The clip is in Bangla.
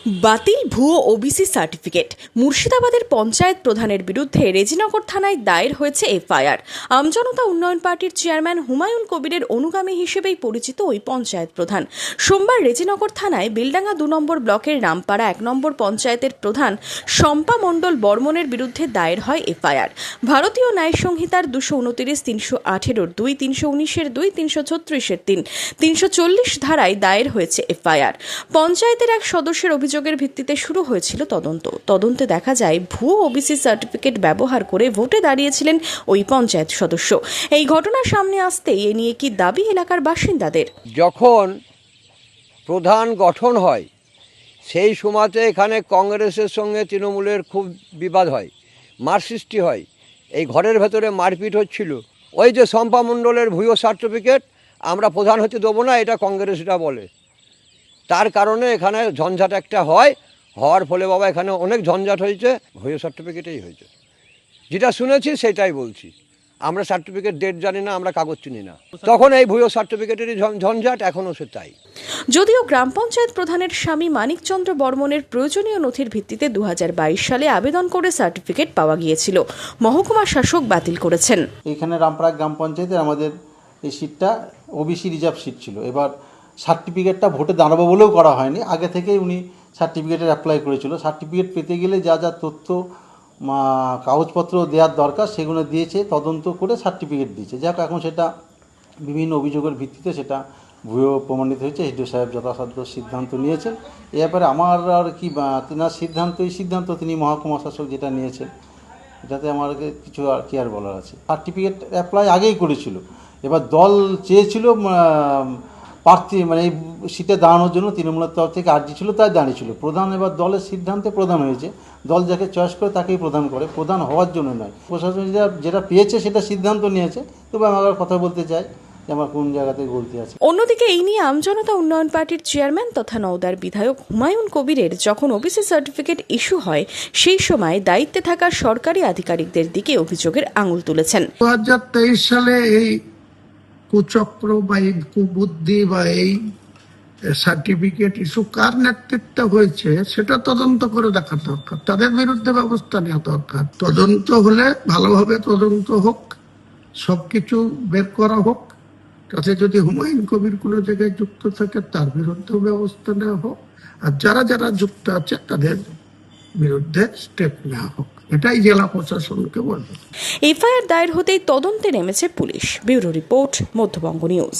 বাতিল ভুয়ো ওবিসি সার্টিফিকেট। মুর্শিদাবাদের পঞ্চায়েত প্রধানের বিরুদ্ধে রেজিনগর থানায় দায়ের হয়েছে এফআইআর। আমজনতা উন্নয়ন পার্টির চেয়ারম্যান হুমায়ুন কবিরের অনুগামী হিসেবেই পরিচিত ওই পঞ্চায়েত প্রধান সোমবার রেজিনগর থানায় বেলডাঙ্গা ২ নম্বর ব্লকের রামপাড়া ১ নম্বর পঞ্চায়েতের প্রধান শম্পা মণ্ডল বর্মনের বিরুদ্ধে দায়ের হয় এফআইআর। ভারতীয় ন্যায় সংহিতার ২২৯, ৩১৮-২, ৩১৯-২, ৩৩৬-৩, ৩৪০ ধারায় দায়ের হয়েছে এফআইআর। পঞ্চায়েতের এক সদস্যের অভিযোগের ভিত্তিতে শুরু হয়েছিল তদন্তে দেখা যায় ভুয়ো ওবিসি সার্টিফিকেট ব্যবহার করে ভোটে দাঁড়িয়েছিলেন ওই পঞ্চায়েত সদস্য। এই ঘটনা সামনে আসতেই এ নিয়ে কি দাবি এলাকার বাসিন্দাদের। যখন প্রধান গঠন হয় সেই সময়তে এখানে কংগ্রেসের সঙ্গে তৃণমূলের খুব বিবাদ হয়, মার সৃষ্টি হয়, এই ঘরের ভেতরে মারপিট হচ্ছিল। ওই যে শম্পা মণ্ডলের ভুয়ো সার্টিফিকেট আমরা প্রধান হতে দেবো না, এটা কংগ্রেসরা বলে। তার কারণে এখানে ঝঞ্ঝাট একটা হওয়ার ফলে বাবা এখানে অনেক ঝঞ্ঝাট হয়েছে। ভুয়ো সার্টিফিকেটেই হয়েছে, যেটা শুনেছি সেটাই বলছি। আমরা সার্টিফিকেট ডেট জানি না, আমরা কাগজ চিনি না, তখন এই ভুয়ো সার্টিফিকেটেরই ঝঞ্ঝাট এখনও সে তাই। যদিও গ্রাম পঞ্চায়েত প্রধানের স্বামী মানিকচন্দ্র বর্মনের প্রয়োজনীয় নথির ভিত্তিতে ২০২২ সালে আবেদন করে সার্টিফিকেট পাওয়া গিয়েছিল, মহকুমা শাসক বাতিল করেছেন। এখানে রামপাড়া গ্রাম পঞ্চায়েতের আমাদের এই সিটটা ওবিসি রিজার্ভ সিট ছিল। এবার সার্টিফিকেটটা ভোটে দাঁড়াবো বলেও করা হয়নি, আগে থেকেই উনি সার্টিফিকেটের অ্যাপ্লাই করেছিল। সার্টিফিকেট পেতে গেলে যা যা তথ্য কাগজপত্র দেওয়ার দরকার সেগুলো দিয়েছে, তদন্ত করে সার্টিফিকেট দিয়েছে। যাক, এখন সেটা বিভিন্ন অভিযোগের ভিত্তিতে সেটা ভুয়ো প্রমাণিত হয়েছে। এসডিও সাহেব যথাসাধ্য সিদ্ধান্ত নিয়েছেন। এ ব্যাপারে আমার আর কি তেনার সিদ্ধান্ত তিনি মহকুমা শাসক যেটা নিয়েছেন, এটাতে আমার কিছু আর কি আর বলার আছে। সার্টিফিকেট অ্যাপ্লাই আগেই করেছিল, এবার দল চেয়েছিল প্রার্থী মানে এই সিটে দাঁড়ানোর জন্য তৃণমূলের তরফ থেকে আর্জি ছিল, তাই দাঁড়িয়েছিল। প্রধান এবার দলের সিদ্ধান্তে প্রধান হয়েছে, দল যাকে চয়েস করে তাকেই প্রধান করে, প্রধান হওয়ার জন্য নয়। প্রশাসন যেটা পেয়েছে সেটা সিদ্ধান্ত নিয়েছে। তবে আমি আবার কথা বলতে চাই যে আমার কোন জায়গাতে গলতি আছে। অন্যদিকে এই নিয়ে আমজনতা উন্নয়ন পার্টির চেয়ারম্যান তথা নওদার বিধায়ক হুমায়ুন কবিরের যখন ওবিসি সার্টিফিকেট ইস্যু হয় সেই সময় দায়িত্বে থাকা সরকারি আধিকারিকদের দিকে অভিযোগের আঙুল তুলেছেন। ২০২৩ সালে এই কুচক্র বা এই কুবুদ্ধি বা এই সার্টিফিকেট ইস্যু কার নেতৃত্বে হয়েছে সেটা তদন্ত করে দেখা দরকার, তাদের বিরুদ্ধে ব্যবস্থা নেওয়া দরকার। তদন্ত হলে ভালোভাবে তদন্ত হোক, সবকিছু বের করা হোক, তাতে যদি হুমায়ুন কবির কোনো জায়গায় যুক্ত থাকে তার বিরুদ্ধেও ব্যবস্থা নেওয়া হোক, আর যারা যারা যুক্ত আছে তাদের বিরুদ্ধে স্টেপ নেওয়া হোক, এটাই জেলা প্রশাসনকে বলবে। এফআইআর দায়ের হতেই তদন্তে নেমেছে police. Bureau report, Madhyabanga news.